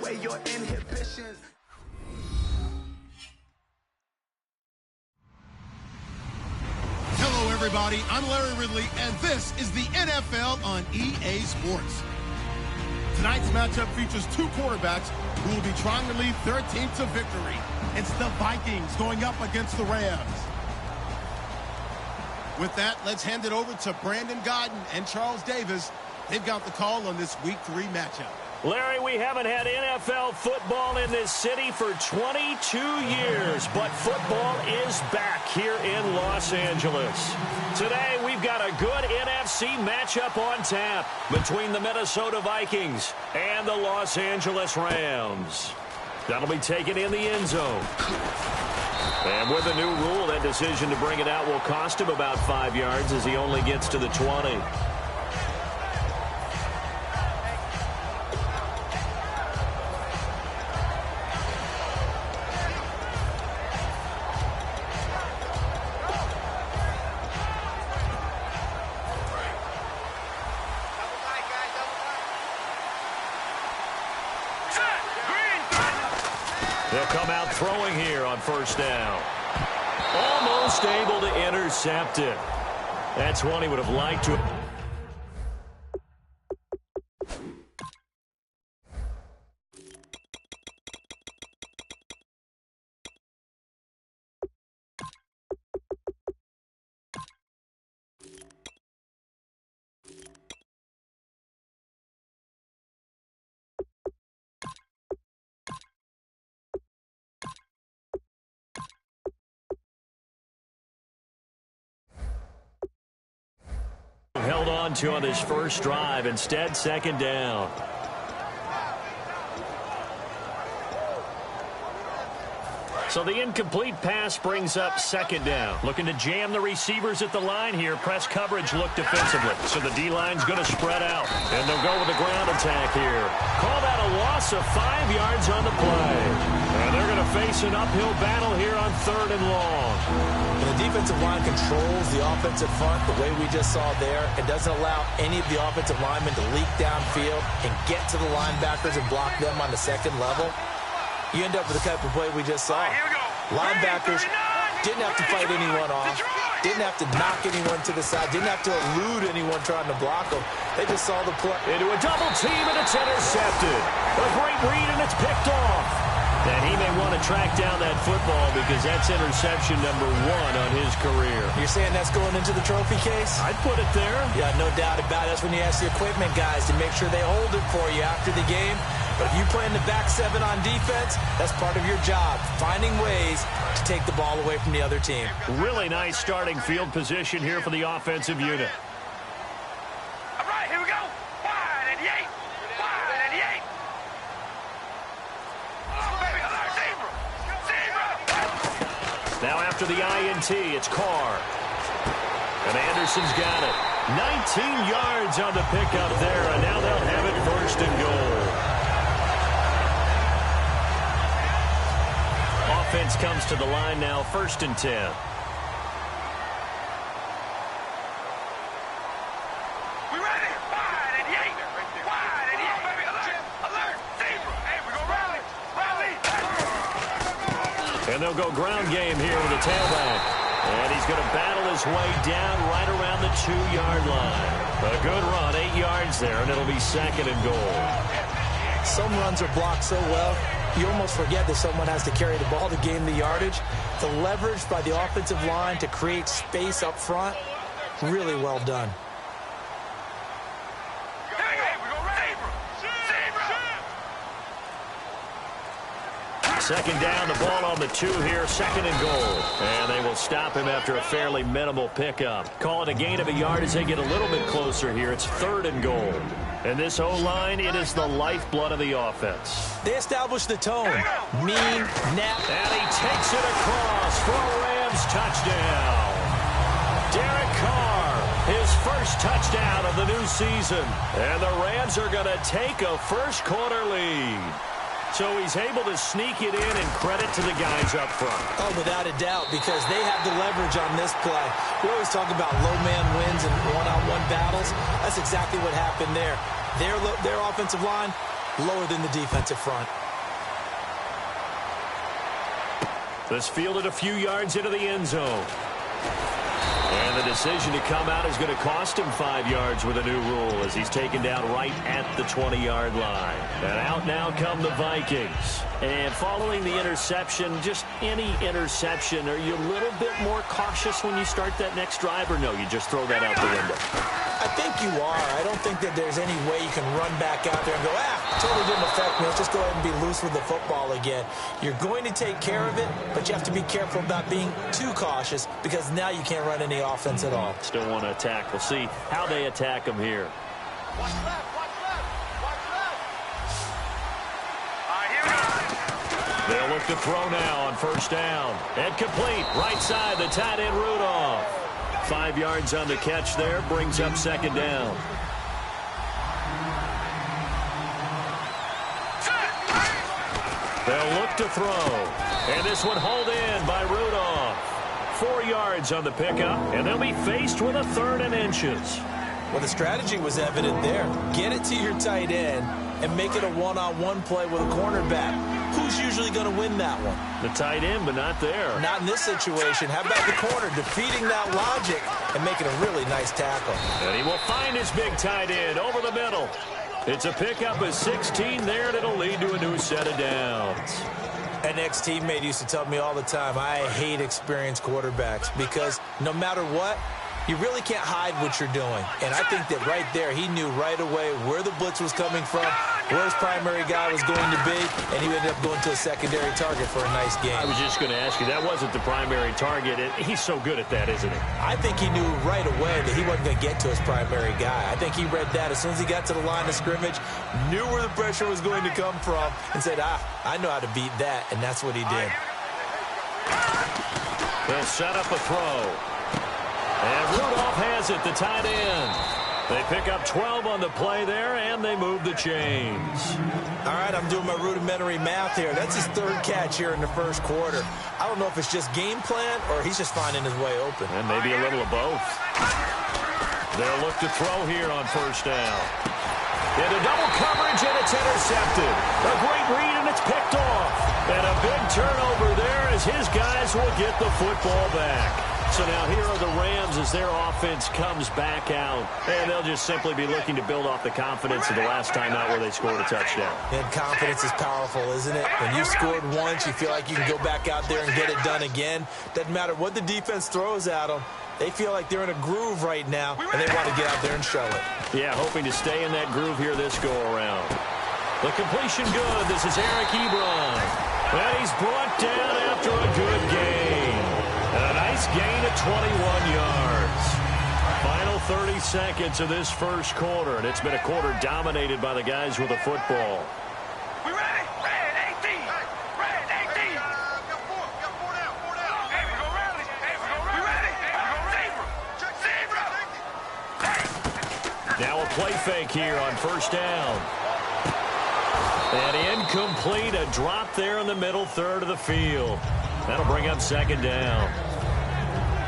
away your inhibitions. Hello, everybody. I'm Larry Ridley, and this is the NFL on EA Sports. Tonight's matchup features two quarterbacks who will be trying to lead their team to victory. It's the Vikings going up against the Rams. With that, let's hand it over to Brandon Godden and Charles Davis. They've got the call on this Week 3 matchup. Larry, we haven't had NFL football in this city for 22 years, but football is back here in Los Angeles. Today, we've got a good NFC matchup on tap between the Minnesota Vikings and the Los Angeles Rams. That'll be taken in the end zone. And with a new rule, that decision to bring it out will cost him about 5 yards as he only gets to the 20. They'll come out throwing here on first down. Almost able to intercept it. That's one he would have liked to. Held on to on his first drive. Instead, second down. So the incomplete pass brings up second down. Looking to jam the receivers at the line here. Press coverage look defensively. So the D-line's going to spread out. And they'll go with the ground attack here. Call that a loss of 5 yards on the play. And they're going to face an uphill battle here on third and long. And the defensive line controls the offensive front the way we just saw there. It doesn't allow any of the offensive linemen to leak downfield and get to the linebackers and block them on the second level. You end up with the type of play we just saw. Linebackers didn't have to fight anyone off, didn't have to knock anyone to the side, didn't have to elude anyone trying to block them. They just saw the play. Into a double team, and it's intercepted. A great read, and it's picked off. And he may want to track down that football because that's interception number 1 on his career. You're saying that's going into the trophy case? I'd put it there. Yeah, no doubt about it. That's when you ask the equipment guys to make sure they hold it for you after the game. But if you play in the back 7 on defense, that's part of your job, finding ways to take the ball away from the other team. Really nice starting field position here for the offensive unit. All right, here we go. Wide and Yates. Wide and Yates. Oh, baby, alert, zebra. Zebra. Now after the INT, it's Carr. And Anderson's got it. 19 yards on the pickup there, and now they'll have it first and goal. Offense comes to the line now, first and 10. We ready? Wide and Yates. Wide and Yates. Baby, alert. Alert. Zebra. Hey, we gonna rally. Rally. And they'll go ground game here with a tailback. And he's going to battle his way down right around the 2-yard line. A good run, 8 yards there, and it'll be second and goal. Some runs are blocked so well, you almost forget that someone has to carry the ball to gain the yardage. The leverage by the offensive line to create space up front, really well done. Second down, the ball on the 2 here, second and goal. And they will stop him after a fairly minimal pickup. Call it a gain of a yard as they get a little bit closer here. It's third and goal. And this O-line, it is the lifeblood of the offense. They establish the tone. Mean, nap. And he takes it across for a Rams touchdown. Derek Carr, his first touchdown of the new season. And the Rams are going to take a first-quarter lead. So he's able to sneak it in, and credit to the guys up front. Oh, without a doubt, because they have the leverage on this play. We always talk about low man wins and one-on-one battles. That's exactly what happened there. Their offensive line lower than the defensive front. This fielded a few yards into the end zone. And the decision to come out is going to cost him 5 yards with a new rule as he's taken down right at the 20-yard line. And out now come the Vikings. And following the interception, just any interception, are you a little bit more cautious when you start that next drive, or no, you just throw that out the window? I think you are. I don't think that there's any way you can run back out there and go, totally didn't affect me. Let's just go ahead and be loose with the football again. You're going to take care of it, but you have to be careful about being too cautious because now you can't run any offense at all. Still want to attack. We'll see how they attack him here. Watch left, watch left, watch left. All right, here we go. They'll look to throw now on first down. And complete. Right side, the tight end Rudolph. 5 yards on the catch there. Brings up second down. They'll look to throw. And this one hauled in by Rudolph. 4 yards on the pickup. And they'll be faced with a 3rd and inches. Well, the strategy was evident there. Get it to your tight end and make it a one-on-one play with a cornerback. Who's usually going to win that one? The tight end, but not there. Not in this situation. How about the corner defeating that logic and making a really nice tackle? And he will find his big tight end over the middle. It's a pickup of 16 there, and it'll lead to a new set of downs. An ex-teammate used to tell me all the time, I hate experienced quarterbacks because no matter what, you really can't hide what you're doing. And I think that right there, he knew right away where the blitz was coming from, where his primary guy was going to be, and he ended up going to a secondary target for a nice game. I was just going to ask you, that wasn't the primary target. He's so good at that, isn't he? I think he knew right away that he wasn't going to get to his primary guy. I think he read that as soon as he got to the line of scrimmage, knew where the pressure was going to come from, and said, I know how to beat that, and that's what he did. They'll set up a throw. And Rudolph has it, the tight end. They pick up 12 on the play there, and they move the chains. All right, I'm doing my rudimentary math here. That's his 3rd catch here in the first quarter. I don't know if it's just game plan or he's just finding his way open. And maybe a little of both. They'll look to throw here on first down. Into double coverage, and it's intercepted. A great read, and it's picked off. And a big turnover there as his guys will get the football back. So now here are the Rams as their offense comes back out. And they'll just simply be looking to build off the confidence of the last time out where they scored a touchdown. And confidence is powerful, isn't it? When you've scored once, you feel like you can go back out there and get it done again. Doesn't matter what the defense throws at them. They feel like they're in a groove right now, and they want to get out there and show it. Yeah, hoping to stay in that groove here this go-around. The completion good. This is Eric Ebron. And he's brought down after a good game. And a nice gain of 21 yards. Final 30 seconds of this first quarter, and it's been a quarter dominated by the guys with the football. We ready? Red 18. Red 18. Got four down. Hey, we go rally. Hey, we go rally. We ready? Hey, we go zebra. Now a play fake here on first down. And incomplete, a drop there in the middle third of the field. That'll bring up second down.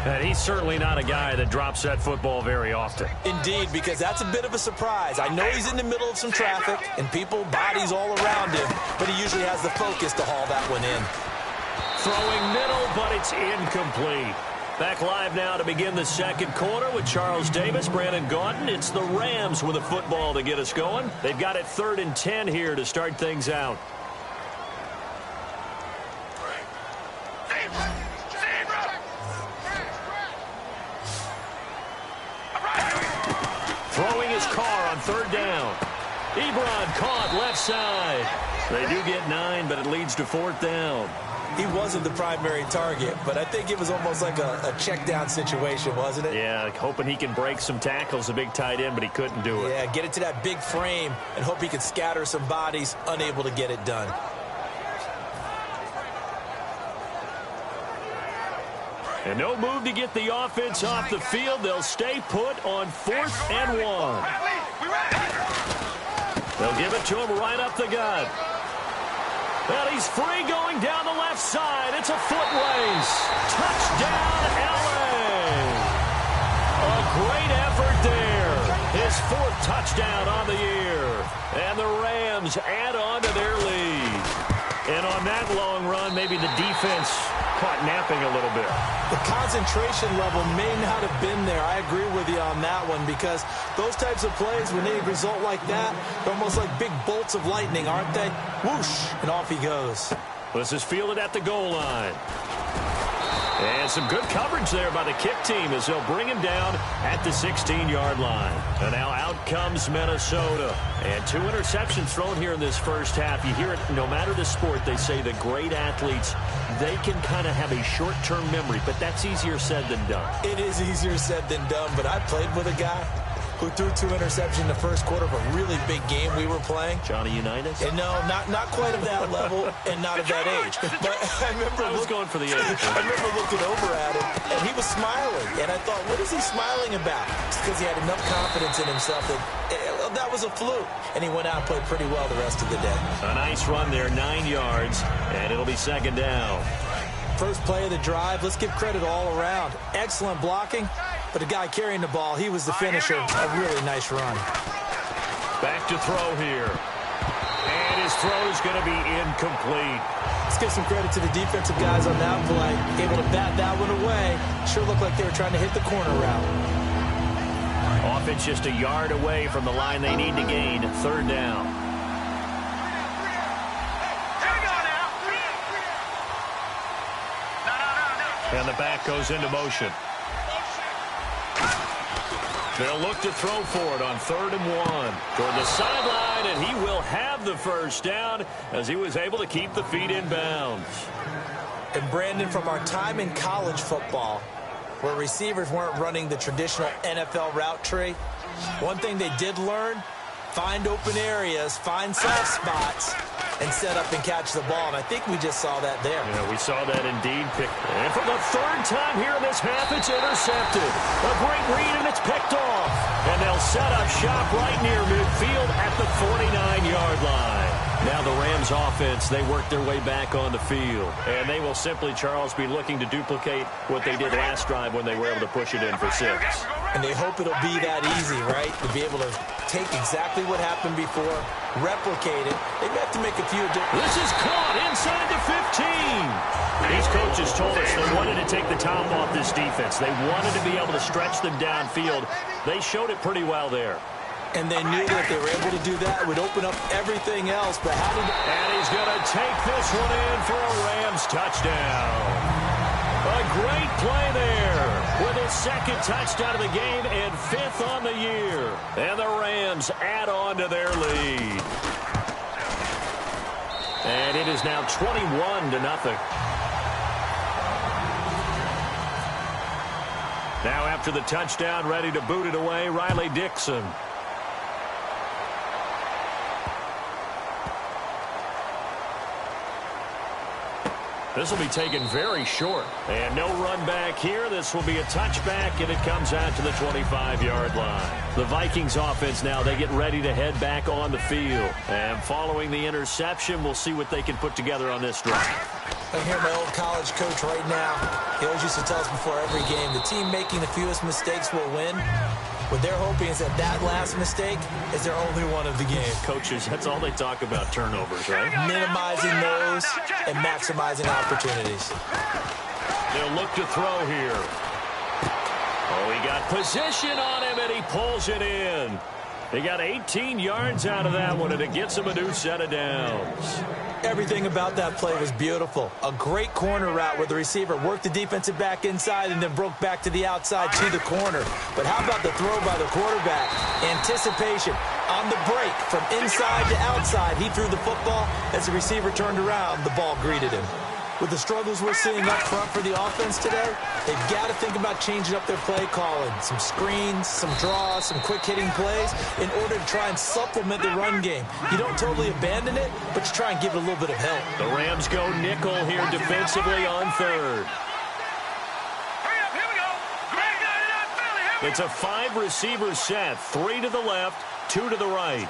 And he's certainly not a guy that drops that football very often. Indeed, because that's a bit of a surprise. I know he's in the middle of some traffic and people, bodies all around him, but he usually has the focus to haul that one in. Throwing middle, but it's incomplete. Back live now to begin the second quarter with Charles Davis, Brandon Gaudin. It's the Rams with a football to get us going. They've got it 3rd and 10 here to start things out. Throwing his car on 3rd down. Ebron caught left side. They do get 9, but it leads to 4th down. He wasn't the primary target, but I think it was almost like a check down situation, wasn't it? Yeah, hoping he can break some tackles, a big tight end, but he couldn't do it. Yeah, get it to that big frame and hope he can scatter some bodies, unable to get it done. And no move to get the offense off the field. They'll stay put on 4th and 1. They'll give it to him right up the gut. And he's free going down the left side. It's a foot race. Touchdown, LA. A great effort there. His 4th touchdown on the year. And the Rams add on to their lead. And on that long run, maybe the defense caught napping a little bit. The concentration level may not have been there. I agree with you on that one, because those types of plays, when they result like that, they're almost like big bolts of lightning, aren't they? Whoosh, and off he goes. This is fielded at the goal line. And some good coverage there by the kick team as they'll bring him down at the 16-yard line. And now out comes Minnesota. And 2 interceptions thrown here in this first half. You hear it, no matter the sport, they say the great athletes, they can kind of have a short-term memory, but that's easier said than done. It is easier said than done, but I played with a guy who threw 2 interceptions in the first quarter of a really big game we were playing. Johnny Unitas? And no, not quite of that level and not of that age. But I remember I was going for the age. I remember looking over at him, and he was smiling. And I thought, what is he smiling about? It's because he had enough confidence in himself that was a fluke. And he went out and played pretty well the rest of the day. A nice run there, 9 yards, and it'll be second down. First play of the drive, let's give credit all around. Excellent blocking. But the guy carrying the ball, he was the finisher. A really nice run. Back to throw here. And his throw is going to be incomplete. Let's give some credit to the defensive guys on that play. Able to bat that one away. Sure looked like they were trying to hit the corner route. Offense just a yard away from the line they need to gain. Third down. And the back goes into motion. They'll look to throw for it on 3rd and 1. Toward the sideline, and he will have the first down as he was able to keep the feet in bounds. And Brandon, from our time in college football, where receivers weren't running the traditional NFL route tree, one thing they did learn, find open areas, find soft spots, and set up and catch the ball. And I think we just saw that there. Yeah, we saw that indeed. And for the 3rd time here in this half, it's intercepted. A great read, and it's picked off. And they'll set up shop right near midfield at the 49-yard line. Now the Rams offense, they work their way back on the field. And they will simply, Charles, be looking to duplicate what they did last drive when they were able to push it in for 6. And they hope it'll be that easy, right? To be able to take exactly what happened before, replicate it. They may have to make a few adjustments. This is caught inside the 15. These coaches told us they wanted to take the top off this defense. They wanted to be able to stretch them downfield. They showed it pretty well there. And they knew that if they were able to do that, it would open up everything else. But how did... And he's going to take this one in for a Rams touchdown. A great play there with his 2nd touchdown of the game and 5th on the year. And the Rams add on to their lead. And it is now 21-0. Now after the touchdown, ready to boot it away, Riley Dixon. This will be taken very short. And no run back here. This will be a touchback, and it comes out to the 25-yard line. The Vikings offense now, they get ready to head back on the field. And following the interception, we'll see what they can put together on this drive. I hear my old college coach right now. He always used to tell us before every game, the team making the fewest mistakes will win. What they're hoping is that that last mistake is their only one of the game. Coaches, that's all they talk about, turnovers, right? Minimizing those and maximizing opportunities. They'll look to throw here. Oh, he got position on him, and he pulls it in. He got 18 yards out of that one, and it gets him a new set of downs. Everything about that play was beautiful. A great corner route where the receiver worked the defensive back inside and then broke back to the outside to the corner. But how about the throw by the quarterback? Anticipation on the break from inside to outside. He threw the football. As the receiver turned around, the ball greeted him. With the struggles we're seeing up front for the offense today, they've got to think about changing up their play calling. Some screens, some draws, some quick-hitting plays in order to try and supplement the run game. You don't totally abandon it, but you try and give it a little bit of help. The Rams go nickel here defensively on 3rd. It's a 5-receiver set, 3 to the left, 2 to the right.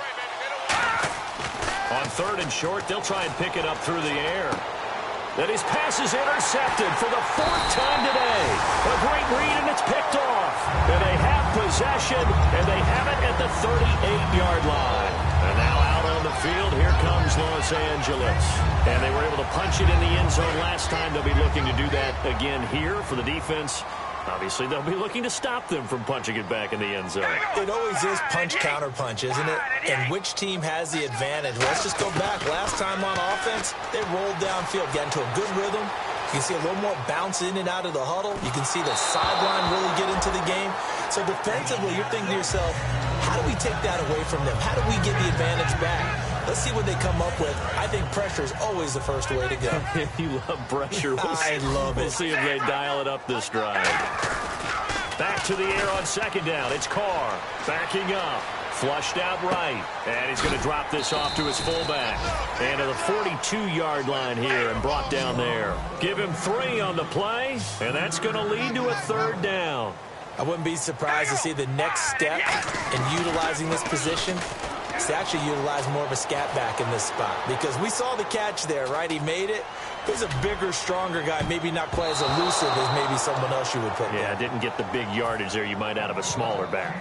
On 3rd and short, they'll try and pick it up through the air. Then his pass is intercepted for the 4th time today. A great read, and it's picked off. And they have possession, and they have it at the 38-yard line. And now out field. Here comes Los Angeles. And they were able to punch it in the end zone last time. They'll be looking to do that again here for the defense. Obviously, they'll be looking to stop them from punching it back in the end zone. It always is punch-counter-punch, isn't it? And which team has the advantage? Let's just go back. Last time on offense, they rolled downfield, got into a good rhythm. You can see a little more bounce in and out of the huddle. You can see the sideline really get into the game. So defensively, you're thinking to yourself, how do we take that away from them? How do we get the advantage back? Let's see what they come up with. I think pressure is always the first way to go. You love pressure. I love it. We'll see if they dial it up this drive. Back to the air on second down. It's Carr backing up. Flushed out right. And he's going to drop this off to his fullback. And to the 42-yard line here and brought down there. Give him 3 on the play, and that's going to lead to a third down. I wouldn't be surprised to see the next step in utilizing this position is to actually utilize more of a scat back in this spot. Because we saw the catch there, right? He made it. He's a bigger, stronger guy, maybe not quite as elusive as maybe someone else you would put there. Yeah, didn't get the big yardage there you might out of a smaller back.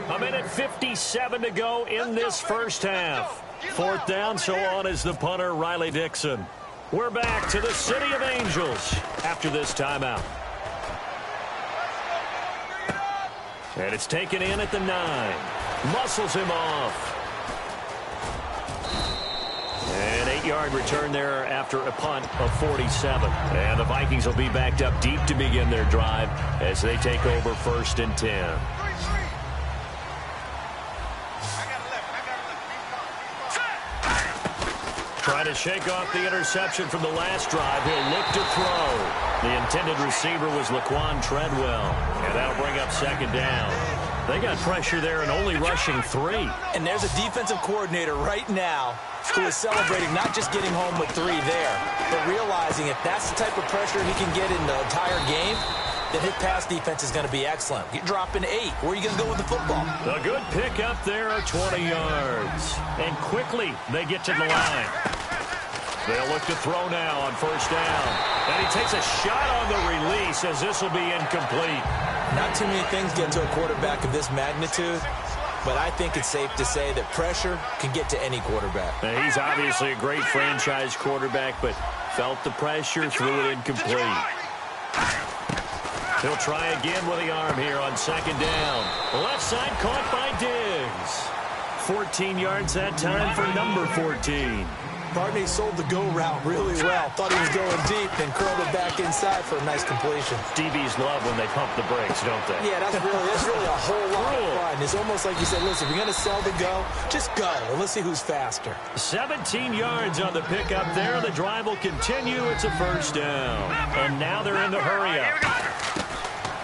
A minute 57 to go in this first half. Fourth down, so on is the punter, Riley Dixon. We're back to the City of Angels after this timeout. And it's taken in at the 9. Muscles him off. An 8-yard return there after a punt of 47. And the Vikings will be backed up deep to begin their drive as they take over 1st and 10. Trying to shake off the interception from the last drive. He'll look to throw. The intended receiver was Laquan Treadwell. And that'll bring up second down. They got pressure there and only rushing 3. And there's a defensive coordinator right now who is celebrating not just getting home with 3 there, but realizing if that's the type of pressure he can get in the entire game, then his pass defense is going to be excellent. You're dropping 8. Where are you going to go with the football? A good pick up there, 20 yards. And quickly they get to the line. They'll look to throw now on first down. And he takes a shot on the release as this will be incomplete. Not too many things get to a quarterback of this magnitude, but I think it's safe to say that pressure can get to any quarterback. Now, he's obviously a great franchise quarterback, but felt the pressure, threw it incomplete. He'll try again with the arm here on second down. Left side caught by Diggs. 14 yards that time for number 14. Barney sold the go route really well. Thought he was going deep, then curled it back inside for a nice completion. DBs love when they pump the brakes, don't they? Yeah, that's really a whole lot of fun. It's almost like you said, listen, if you're going to sell the go, just go, and let's see who's faster. 17 yards on the pickup there. The drive will continue. It's a first down. And now they're in the hurry up.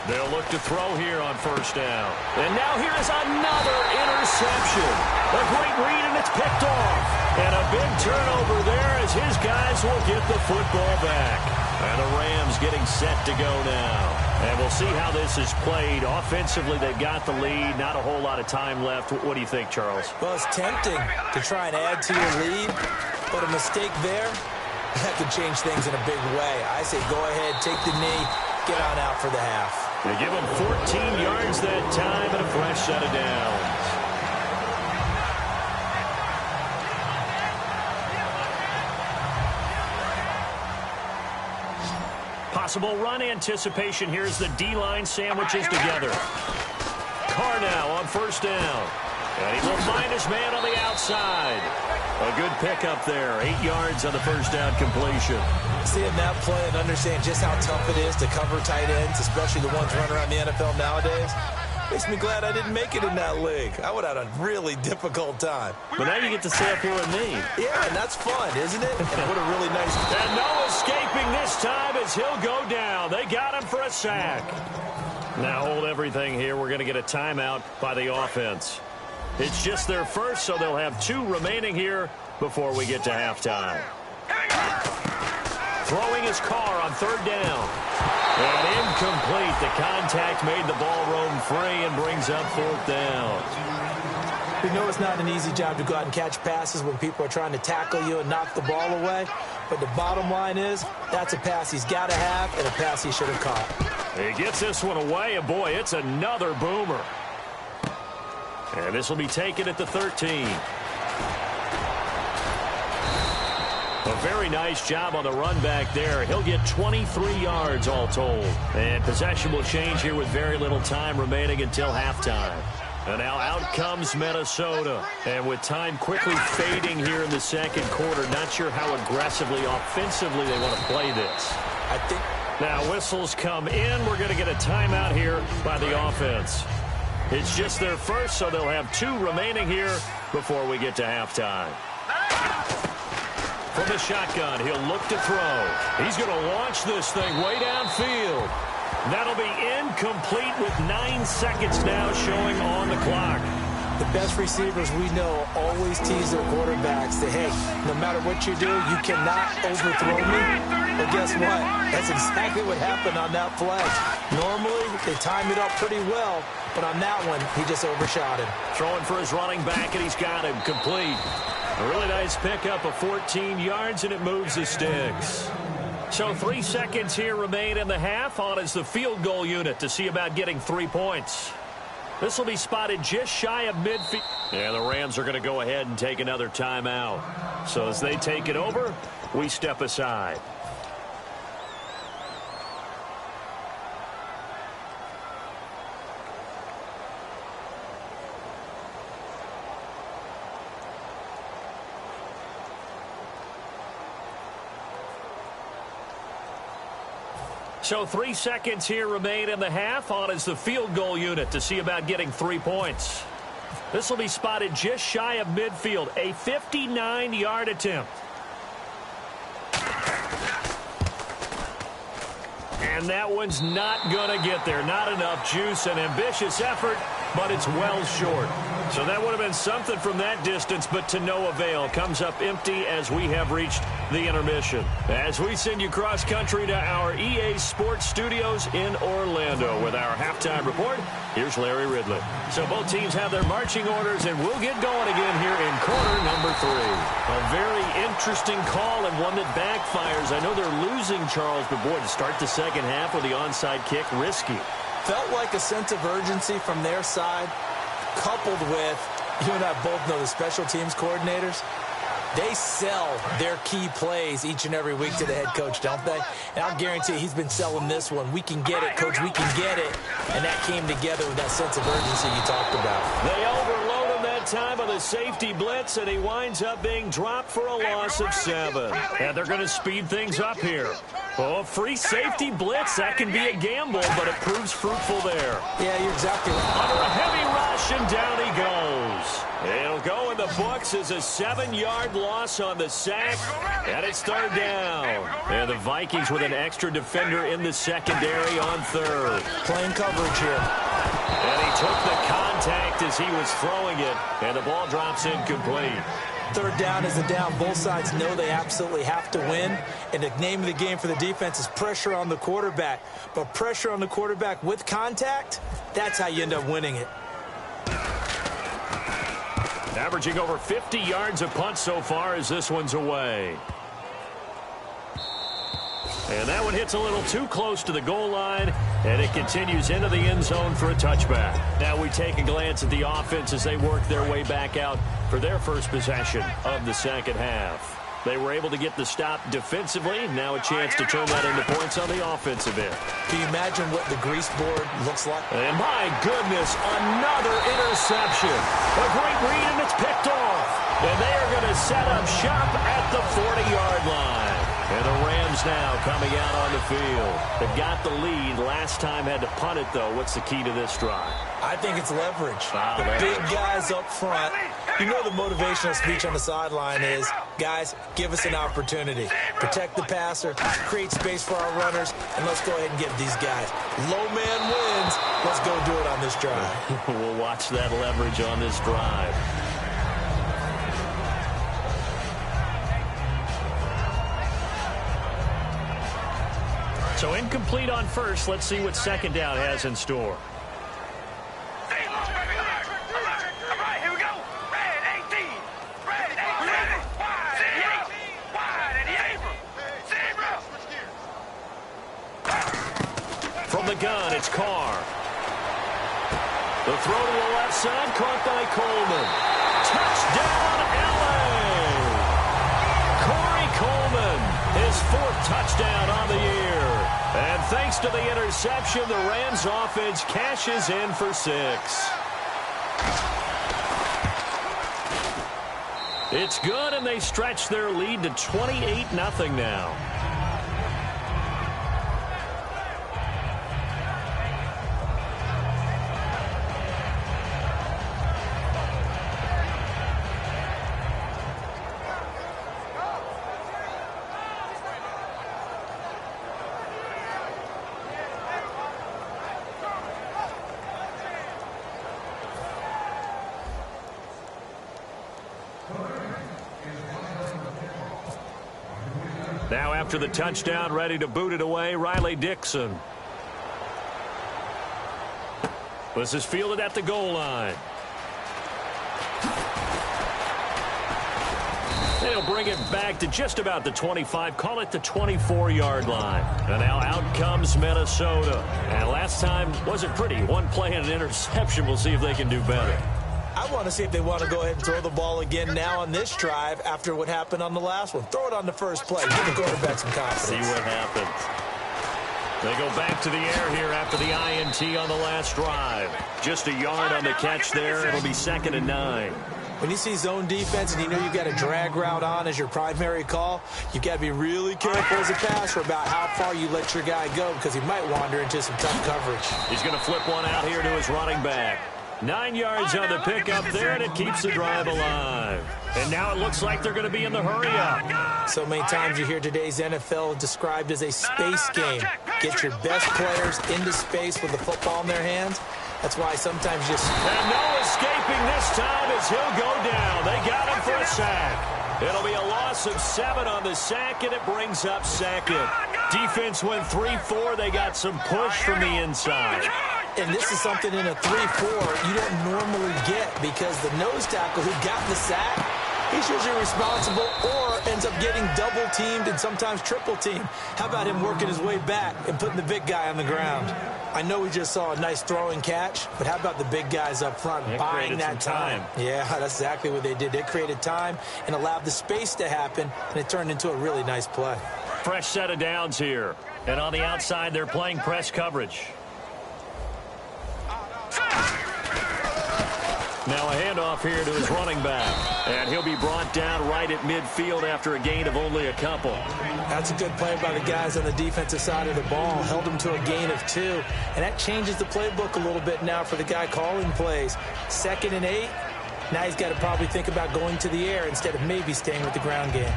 They'll look to throw here on first down. And now here is another interception. A great read, and it's picked off. And a big turnover there as his guys will get the football back. And the Rams getting set to go now. And we'll see how this is played. Offensively, they've got the lead. Not a whole lot of time left. What do you think, Charles? Well, it's tempting to try and add to your lead, but a mistake there, that could change things in a big way. I say go ahead, take the knee, get on out for the half. They give him 14 yards that time and a fresh set of downs. Possible run anticipation. Here's the D-line sandwiches together. Carr now on first down. And he will find his man on the outside. A good pickup there. 8 yards on the first down completion. Seeing that play and understand just how tough it is to cover tight ends, especially the ones running around the NFL nowadays, makes me glad I didn't make it in that league. I would have had a really difficult time. But now you get to stay up here with me. Yeah, and that's fun, isn't it? And what a really nice... And no escaping this time as he'll go down. They got him for a sack. Now hold everything here. We're going to get a timeout by the offense. It's just their first, so they'll have 2 remaining here before we get to halftime. Throwing his Carr on third down. And incomplete. The contact made the ball roam free and brings up fourth down. We know it's not an easy job to go out and catch passes when people are trying to tackle you and knock the ball away. But the bottom line is, that's a pass he's got to have and a pass he should have caught. He gets this one away, and boy, it's another boomer. And this will be taken at the 13. very nice job on the run back there. He'll get 23 yards all told. And possession will change here with very little time remaining until halftime. And now out comes Minnesota. And with time quickly fading here in the second quarter, not sure how aggressively, offensively they want to play this. I think. Now whistles come in. We're going to get a timeout here by the offense. It's just their first, so they'll have 2 remaining here before we get to halftime. From the shotgun, he'll look to throw. He's going to launch this thing way downfield. That'll be incomplete with 9 seconds now showing on the clock. The best receivers we know always tease their quarterbacks that, hey, no matter what you do, you cannot overthrow me. But guess what? That's exactly what happened on that play. Normally, they time it up pretty well, but on that one, he just overshot him. Throwing for his running back, and he's got him complete. A really nice pickup of 14 yards, and it moves the sticks. So 3 seconds here remain in the half. On is the field goal unit to see about getting 3 points. This will be spotted just shy of midfield. Yeah, the Rams are going to go ahead and take another timeout. So as they take it over, we step aside. So 3 seconds here remain in the half. On is the field goal unit to see about getting 3 points. This will be spotted just shy of midfield. A 59-yard attempt. And that one's not going to get there. Not enough juice. An ambitious effort, but it's well short. So that would have been something from that distance, but to no avail. Comes up empty as we have reached the intermission. As we send you cross-country to our EA Sports Studios in Orlando with our halftime report, here's Larry Ridley. So both teams have their marching orders, and we'll get going again here in quarter number 3. A very interesting call and one that backfires. I know they're losing, Charles, but boy, to start the second half with the onside kick, risky. Felt like a sense of urgency from their side, coupled with, you and I both know the special teams coordinators, they sell their key plays each and every week to the head coach, don't they? And I'll guarantee he's been selling this one. We can get it, coach, we can get it. And that came together with that sense of urgency you talked about. They overload him that time on the safety blitz, and he winds up being dropped for a loss of 7. And they're going to speed things up here. Oh, free safety blitz, that can be a gamble, but it proves fruitful there. Yeah, you're exactly right. Under a heavy rush, and down he goes. It'll go in the books as a 7-yard loss on the sack, and it's 3rd down. And the Vikings with an extra defender in the secondary on 3rd. Playing coverage here. And he took the contact as he was throwing it, and the ball drops incomplete. 3rd down is a down. Both sides know they absolutely have to win. And the name of the game for the defense is pressure on the quarterback. But pressure on the quarterback with contact, that's how you end up winning it. Averaging over 50 yards a punt so far as this one's away. And that one hits a little too close to the goal line, and it continues into the end zone for a touchback. Now we take a glance at the offense as they work their way back out for their first possession of the second half. They were able to get the stop defensively. Now a chance to turn that into points on the offensive end. Can you imagine what the grease board looks like? And my goodness, another interception. A great read, and it's picked off. And they are going to set up shop at the 40-yard line. And the Rams now coming out on the field. They've got the lead. Last time had to punt it, though. What's the key to this drive? I think it's leverage. The big guys up front. You know the motivational speech on the sideline is, guys, give us an opportunity. Protect the passer, create space for our runners, and let's go ahead and get these guys. Low man wins. Let's go do it on this drive. We'll watch that leverage on this drive. So incomplete on first. Let's see what second down has in store. From the gun, it's Carr. The throw to the left side, caught by Coleman. Touchdown, L.A. Corey Coleman after the interception, the Rams offense cashes in for 6. It's good, and they stretch their lead to 28-0 now. Now after the touchdown, ready to boot it away, Riley Dixon. This is fielded at the goal line. They'll bring it back to just about the 25, call it the 24-yard line. And now out comes Minnesota. And last time wasn't pretty. One play and an interception. We'll see if they can do better. I want to see if they want to go ahead and throw the ball again now on this drive after what happened on the last one. Throw it on the first play. Give the quarterback some confidence. See what happens. They go back to the air here after the INT on the last drive. Just a yard on the catch there. It'll be 2nd and 9. When you see zone defense and you know you've got a drag route on as your primary call, you've got to be really careful as a passer about how far you let your guy go because he might wander into some tough coverage. He's going to flip one out here to his running back. 9 yards on the pickup there, and it keeps the drive alive. And now it looks like they're going to be in the hurry-up. So many times you hear today's NFL described as a space game. Get your best players into space with the football in their hands. That's why sometimes just... And no escaping this time as he'll go down. They got him for a sack. It'll be a loss of 7 on the sack, and it brings up 2nd. Defense went 3-4. They got some push from the inside. And this is something in a 3-4 you don't normally get because the nose tackle who got the sack, he's usually responsible or ends up getting double-teamed and sometimes triple-teamed. How about him working his way back and putting the big guy on the ground? I know we just saw a nice throwing catch, but how about the big guys up front buying that time? Yeah, that's exactly what they did. They created time and allowed the space to happen, and it turned into a really nice play. Fresh set of downs here. And on the outside, they're playing press coverage. Now a handoff here to his running back. And he'll be brought down right at midfield after a gain of only a couple. That's a good play by the guys on the defensive side of the ball. Held him to a gain of 2. And that changes the playbook a little bit now for the guy calling plays. 2nd and 8. Now he's got to probably think about going to the air instead of maybe staying with the ground game.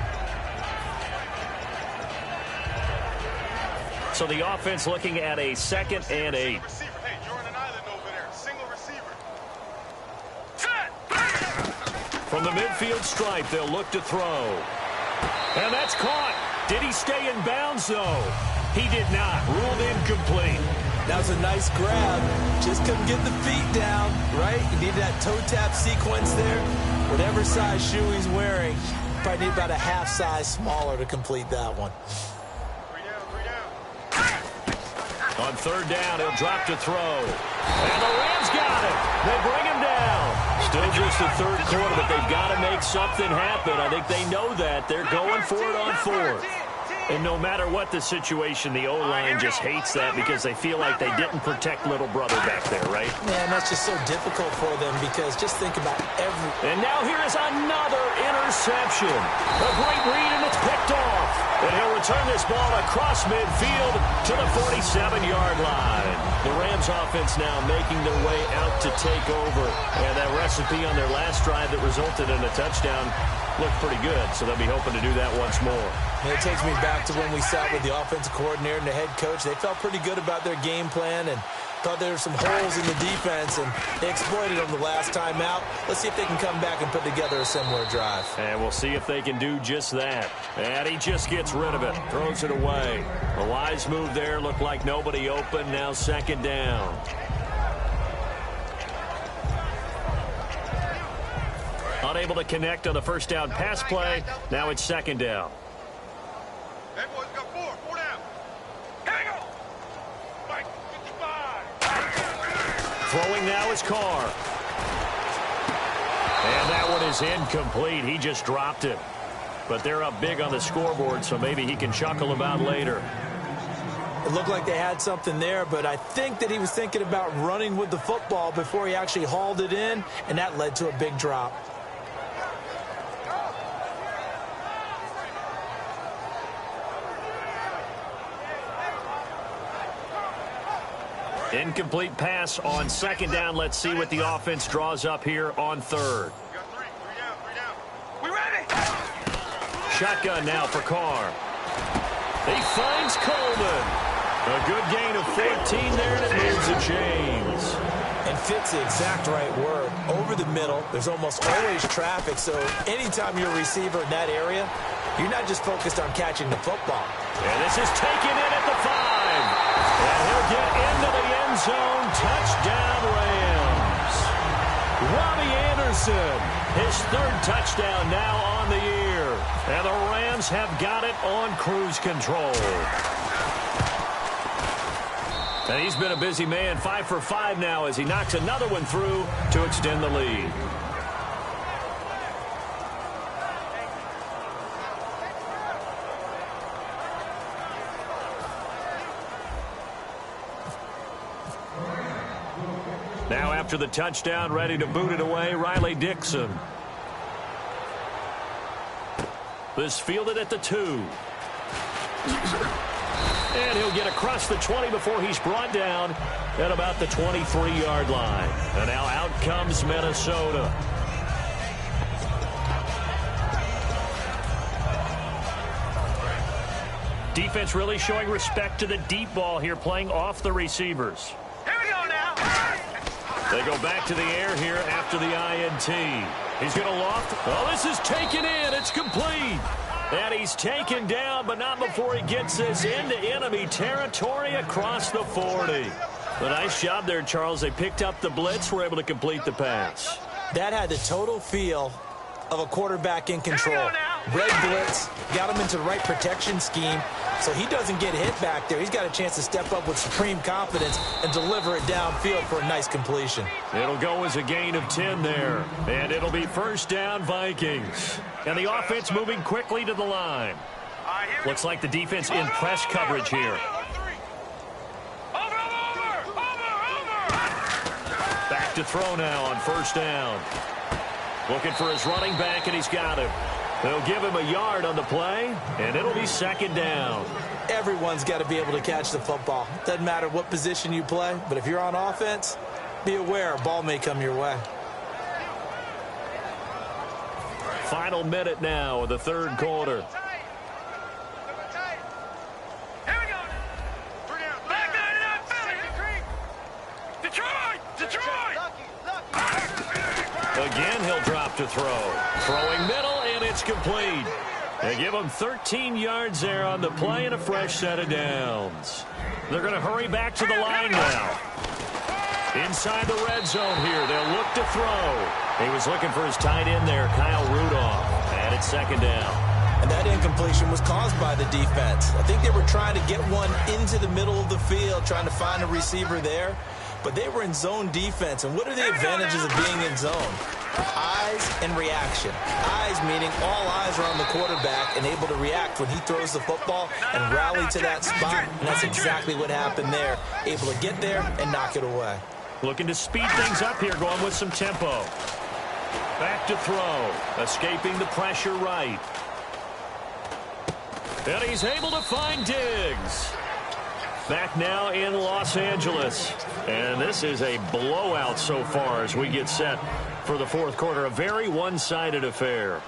So the offense looking at a 2nd and 8. From the midfield stripe, they'll look to throw. And that's caught. Did he stay in bounds, though? He did not. Ruled incomplete. That was a nice grab. Just couldn't get the feet down, right? You need that toe tap sequence there. Whatever size shoe he's wearing, probably need about a half size smaller to complete that one. On 3rd down, he'll drop to throw. And the Rams got it. They bring him down. Still just the 3rd quarter, but they've got to make something happen. I think they know that. They're going for it on 4th. And no matter what the situation, the O-line just hates that because they feel like they didn't protect little brother back there, right? Man, that's just so difficult for them because just think about every... And now here is another interception. A great read, and it's picked off. And he'll return this ball across midfield to the 47-yard line. The Rams offense now making their way out to take over. And that recipe on their last drive that resulted in a touchdown looked pretty good, so they'll be hoping to do that once more. And it takes me back to when we sat with the offensive coordinator and the head coach. They felt pretty good about their game plan and thought there were some holes in the defense, and they exploited them the last time out. Let's see if they can come back and put together a similar drive. And we'll see if they can do just that. And he just gets rid of it, throws it away. A wise move there, looked like nobody open, now 2nd down. Unable to connect on the 1st down pass play. Now it's 2nd down. Hey, boys, got 4 down. Here we go. Mike, 55. Throwing now is Carr. And that one is incomplete. He just dropped it. But they're up big on the scoreboard, so maybe he can chuckle about later. It looked like they had something there, but I think that he was thinking about running with the football before he actually hauled it in, and that led to a big drop. Incomplete pass on second down. Let's see what the offense draws up here on third. We ready? Shotgun now for Carr. He finds Coleman. A good gain of 14 there, and it moves the chains. And fits the exact right word. Over the middle, there's almost always traffic, so anytime you're a receiver in that area, you're not just focused on catching the football. And this is taken in at the 5. And he'll get into the end zone. Touchdown, Rams. Robbie Anderson, his third touchdown now on the year. And the Rams have got it on cruise control. And he's been a busy man, 5 for 5 now as he knocks another one through to extend the lead. Now after the touchdown, ready to boot it away, Riley Dixon. This fielded at the 2. And he'll get across the 20 before he's brought down at about the 23-yard line. And now out comes Minnesota. Defense really showing respect to the deep ball here, playing off the receivers. Here we go now. They go back to the air here after the INT. He's going to loft. Oh, this is taken in. It's complete. And he's taken down, but not before he gets this into enemy territory across the 40. A nice job there, Charles. They picked up the blitz, were able to complete the pass. That had the total feel of a quarterback in control. Red blitz, got him into the right protection scheme, so he doesn't get hit back there. He's got a chance to step up with supreme confidence and deliver it downfield for a nice completion. It'll go as a gain of 10 there, and it'll be first down Vikings. And the offense moving quickly to the line. Looks like the defense in press coverage here. Back to throw now on first down. Looking for his running back, and he's got him. They'll give him a yard on the play, and it'll be second down. Everyone's got to be able to catch the football. Doesn't matter what position you play, but if you're on offense, be aware a ball may come your way. Final minute now of the third quarter. Again, he'll drop to throw. Throwing middle, and it's complete. They give him 13 yards there on the play and a fresh set of downs. They're going to hurry back to the line now. Inside the red zone here, they'll look to throw. He was looking for his tight end there, Kyle Rudolph. And it's second down. And that incompletion was caused by the defense. I think they were trying to get one into the middle of the field, trying to find a receiver there. But they were in zone defense. And what are the advantages of being in zone? Eyes and reaction. Eyes meaning all eyes are on the quarterback and able to react when he throws the football and rally to that spot. And that's exactly what happened there. Able to get there and knock it away. Looking to speed things up here, going with some tempo. Back to throw. Escaping the pressure right. And he's able to find Diggs. Back now in Los Angeles. And this is a blowout so far as we get set for the fourth quarter. A very one-sided affair.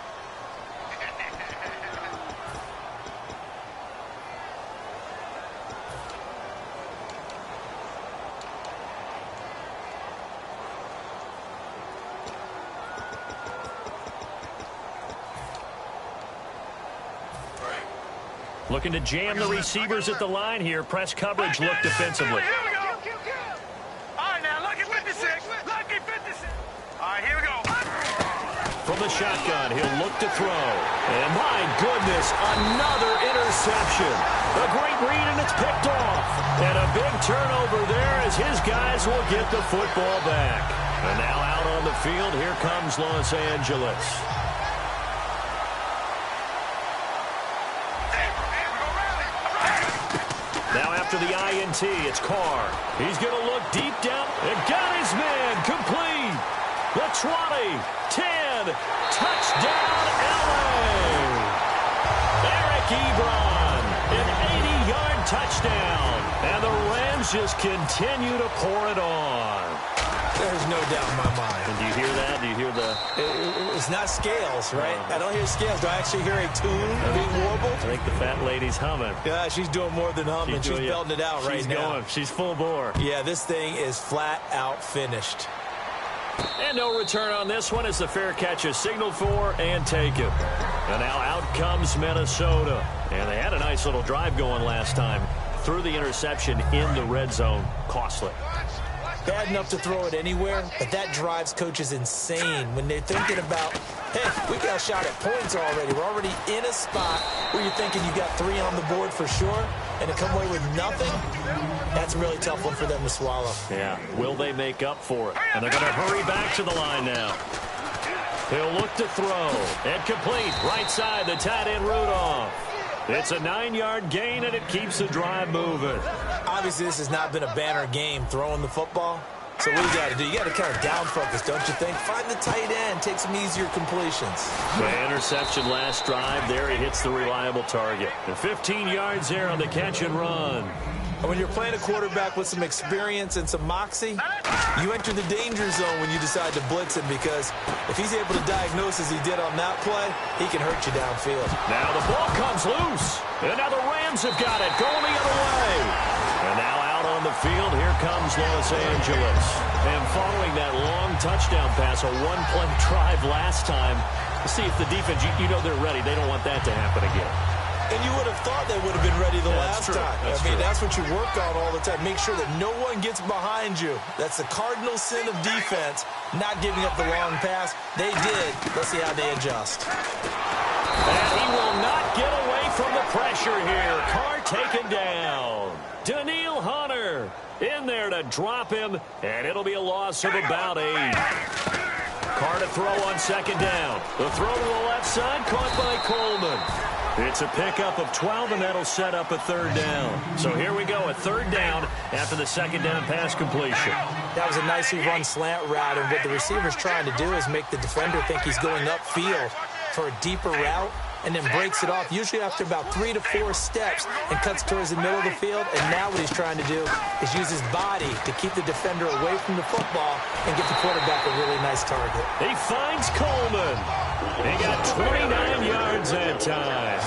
Looking to jam the receivers at the line here. Press coverage look defensively. Here we go. All right, now, lucky 56. Lucky 56. All right, here we go. From the shotgun, he'll look to throw. And my goodness, another interception. A great read, and it's picked off. And a big turnover there as his guys will get the football back. And now out on the field, here comes Los Angeles. Now after the INT, it's Carr. He's going to look deep down and got his man complete. The 20, 10, touchdown LA. Eric Ebron, an 80-yard touchdown. And the Rams just continue to pour it on. There's no doubt in my mind. And do you hear that? Do you hear the... It's not scales, right? I don't hear scales. Do I actually hear a tune being warbled? I think the fat lady's humming. Yeah, she's doing more than humming. She's belting it out right now. Going. She's full bore. Yeah, this thing is flat out finished. And no return on this one as the fair catch is signaled for and taken. And now out comes Minnesota. And they had a nice little drive going last time. Threw the interception in the red zone. Costly. Bad enough to throw it anywhere, but that drives coaches insane when they're thinking about, hey, we got a shot at points already. We're already in a spot where you're thinking you got 3 on the board for sure, and to come away with nothing, that's a really tough one for them to swallow. Yeah, will they make up for it? And they're going to hurry back to the line now. He'll look to throw. And complete. Right side, the tight end Rudolph. It's a 9-yard gain, and it keeps the drive moving. Obviously, this has not been a banner game throwing the football. So what you got to do? You got to kind of down focus, don't you think? Find the tight end. Take some easier completions. The interception last drive. There he hits the reliable target. And 15 yards there on the catch and run. And when you're playing a quarterback with some experience and some moxie, you enter the danger zone when you decide to blitz him, because if he's able to diagnose as he did on that play, he can hurt you downfield. Now the ball comes loose. And now the Rams have got it going the other way. And now out on the field, here comes Los Angeles. And following that long touchdown pass, a one-play drive last time, see if the defense, you know they're ready. They don't want that to happen again. And you would have thought they would have been ready the last time. That's what you work on all the time. Make sure that no one gets behind you. That's the cardinal sin of defense, not giving up the long pass. They did. Let's see how they adjust. And he will not get away from the pressure here. Carr taken down. Daniil Hunter in there to drop him, and it'll be a loss of about 8. Carr to throw on second down. The throw to the left side, caught by Coleman. It's a pickup of 12, and that'll set up a third down. So here we go, a third down after the second down pass completion. That was a nicely run slant route, and what the receiver's trying to do is make the defender think he's going upfield for a deeper route, and then breaks it off, usually after about 3 to 4 steps, and cuts towards the middle of the field. And now what he's trying to do is use his body to keep the defender away from the football and get the quarterback a really nice target. He finds Coleman. He got 29 yards that time.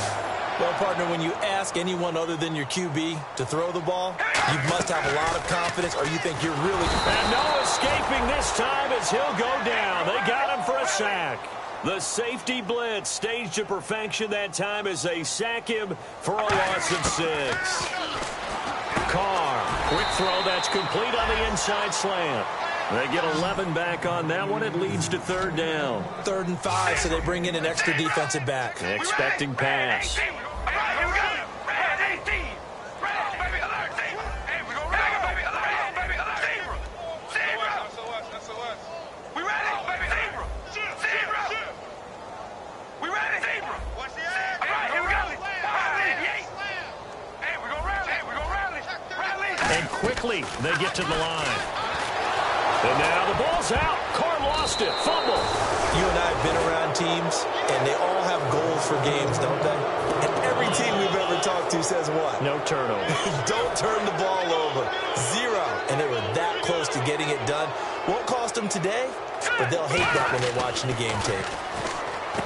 Well, partner, when you ask anyone other than your QB to throw the ball, you must have a lot of confidence, or you think you're really... And no escaping this time as he'll go down. They got him for a sack. The safety blitz staged to perfection that time as they sack him for a loss of 6. Carr, quick throw that's complete on the inside slant. They get 11 back on that one. It leads to third down. 3rd and 5, so they bring in an extra defensive back. Expecting pass. And quickly they get to the line. And now the ball's out. Carr lost it. Fumble. You and I have been around teams, and they all have goals for games, don't they? And every team we've ever talked to says what? No turnover. Don't turn the ball over. 0. And they were that close to getting it done. Won't cost them today, but they'll hate that when they're watching the game tape.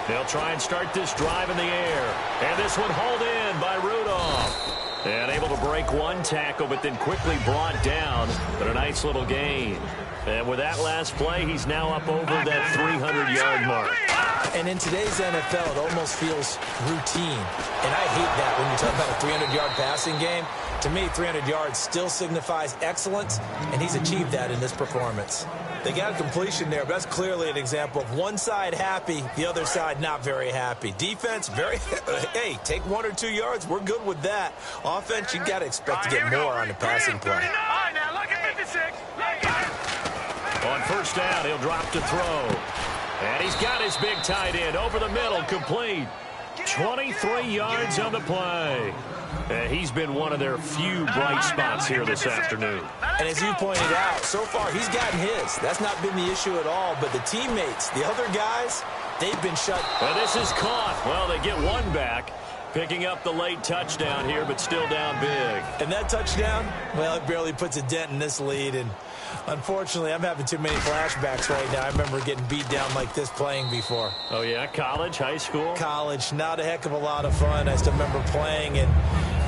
They'll try and start this drive in the air. And this one hauled in by Rudolph. And able to break one tackle, but then quickly brought down. But a nice little gain. And with that last play, he's now up over that 300-yard mark. And in today's NFL, it almost feels routine. And I hate that when you talk about a 300-yard passing game. To me, 300 yards still signifies excellence, and he's achieved that in this performance. They got a completion there, but that's clearly an example of one side happy, the other side not very happy. Defense, very, hey, take 1 or 2 yards, we're good with that. Offense, you got to expect to get more on the passing play. On first down, he'll drop to throw. And he's got his big tight end over the middle, complete. 23 yards on the play. He's been one of their few bright spots here this afternoon. And as you pointed out, so far he's gotten his. That's not been the issue at all. But the teammates, the other guys, they've been shut. And this is caught. Well, they get one back. Picking up the late touchdown here, but still down big. And that touchdown, well, it barely puts a dent in this lead. And unfortunately, I'm having too many flashbacks right now. I remember getting beat down like this playing before. Oh, yeah? College, high school? College, not a heck of a lot of fun. I still remember playing and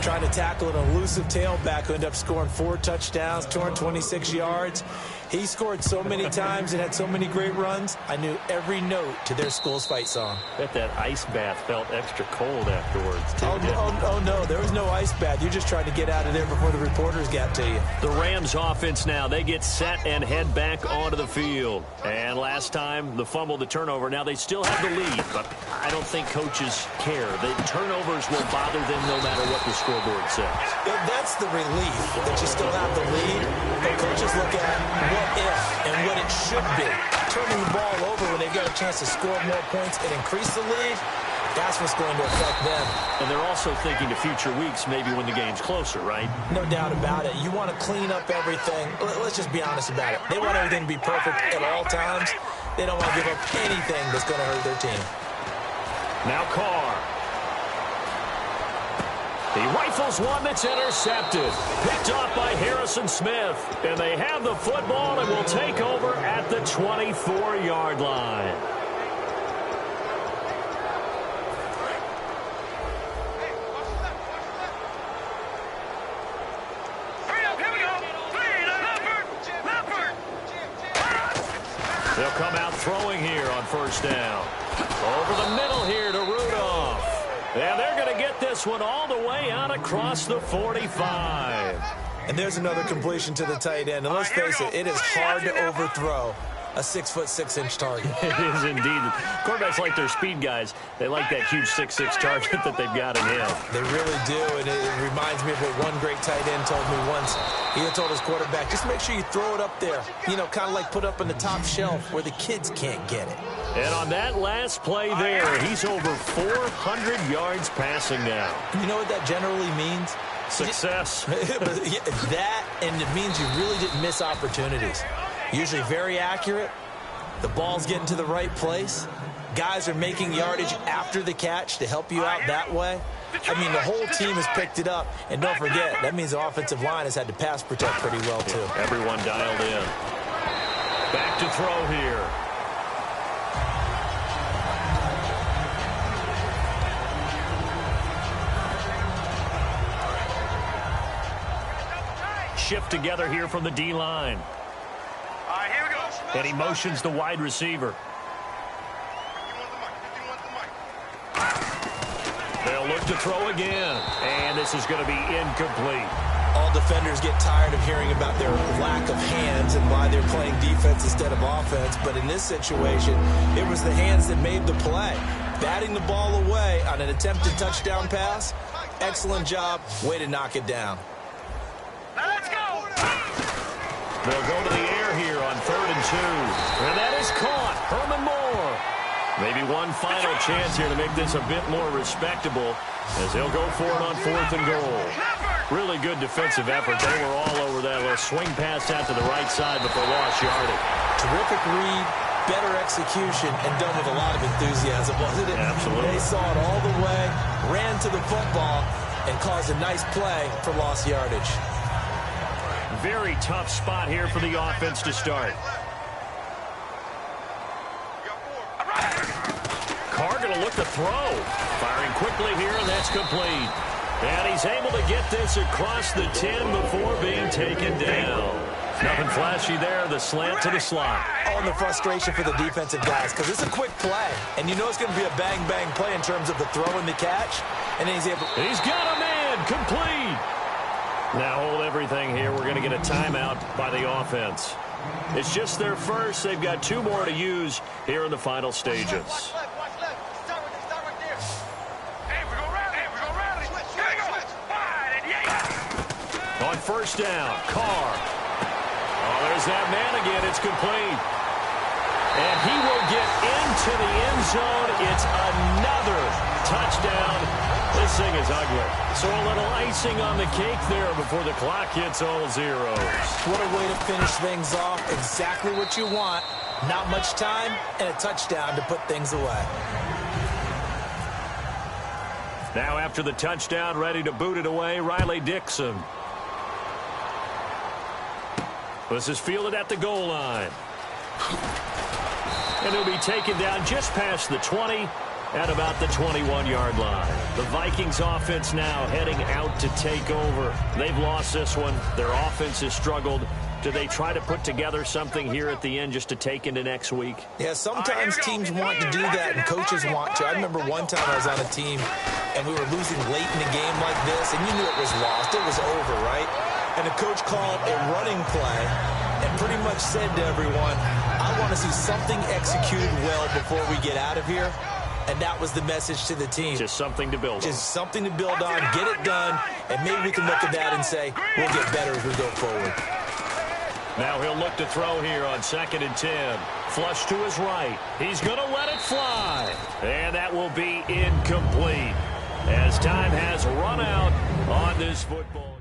trying to tackle an elusive tailback who ended up scoring 4 touchdowns, 226 yards. He scored so many times and had so many great runs, I knew every note to their school's fight song. Bet that ice bath felt extra cold afterwards, too. Oh, no, there was no ice bath. You're just trying to get out of there before the reporters got to you. The Rams offense now, they get set and head back onto the field. And last time, the fumble, the turnover. Now they still have the lead, but I don't think coaches care. The turnovers will bother them no matter what the scoreboard says. That's the relief, that you still have the lead. But coaches look at what if and what it should be. Turning the ball over when they've got a chance to score more points and increase the lead, that's what's going to affect them. And they're also thinking to future weeks, maybe when the game's closer, right? No doubt about it. You want to clean up everything. Let's just be honest about it. They want everything to be perfect at all times. They don't want to give up anything that's going to hurt their team. Now Carr. He rifles one that's intercepted. Picked off by Harrison Smith. And they have the football and will take over at the 24-yard line. They'll come out throwing here on first down. Over the middle here to Rudolph. And they're going to get this one all the way out across the 45. And there's another completion to the tight end. And let's face it, it is hard to overthrow a 6'6" target. It is indeed. Quarterbacks like their speed guys. They like that huge 6'6" target that they've got in him. They really do, and it reminds me of what one great tight end told me once. He had told his quarterback, just make sure you throw it up there. You know, kind of like put up on the top shelf where the kids can't get it. And on that last play there, he's over 400 yards passing now. You know what that generally means? Success. That, and it means you really didn't miss opportunities. Usually very accurate. The ball's getting to the right place. Guys are making yardage after the catch to help you out that way. I mean, the whole team has picked it up. And don't forget, that means the offensive line has had to pass protect pretty well, too. Everyone dialed in. Back to throw here. Shift together here from the D-line. All right, here we go. And he motions the wide receiver. They'll look to throw again. And this is going to be incomplete. All defenders get tired of hearing about their lack of hands and why they're playing defense instead of offense. But in this situation, it was the hands that made the play. Batting the ball away on an attempted touchdown pass. Excellent job. Way to knock it down. Now let's go. They'll go to the air here on 3rd and 2. And that is caught. Herman Moore. Maybe one final chance here to make this a bit more respectable as they'll go for it on 4th and goal. Really good defensive effort. They were all over that little swing pass out to the right side before lost yardage. Terrific read, better execution, and done with a lot of enthusiasm, wasn't it? Absolutely. They saw it all the way, ran to the football, and caused a nice play for lost yardage. Very tough spot here for the offense to start. Carr going to look to throw. Firing quickly here, and that's complete. And he's able to get this across the 10 before being taken down. Nothing flashy there, the slant to the slot. All in the frustration for the defensive guys, because it's a quick play. And you know it's going to be a bang-bang play in terms of the throw and the catch. And then he's able... He's got a man, complete. Now hold everything here. We're going to get a timeout by the offense. It's just their first. They've got 2 more to use here in the final stages. Watch left. Start right there. Hey, we're going to rally. Here we go. Wide and yeah. On first down, Carr. Oh, there's that man again. It's complete. And he will get into the end zone. It's another touchdown. This thing is ugly. So a little icing on the cake there before the clock hits all zeros. What a way to finish things off. Exactly what you want. Not much time and a touchdown to put things away. Now after the touchdown, ready to boot it away, Riley Dixon. This is fielded at the goal line. And he'll be taken down just past the 20 at about the 21-yard line. The Vikings offense now heading out to take over. They've lost this one. Their offense has struggled. Do they try to put together something here at the end just to take into next week? Yeah, sometimes teams want to do that and coaches want to. I remember one time I was on a team and we were losing late in a game like this, and you knew it was lost. It was over, right? And the coach called a running play and pretty much said to everyone, I want to see something executed well before we get out of here. And that was the message to the team. Just something to build on. Just something to build on, get it done, and maybe we can look at that and say, we'll get better as we go forward. Now he'll look to throw here on 2nd and 10. Flush to his right. He's going to let it fly. And that will be incomplete as time has run out on this football.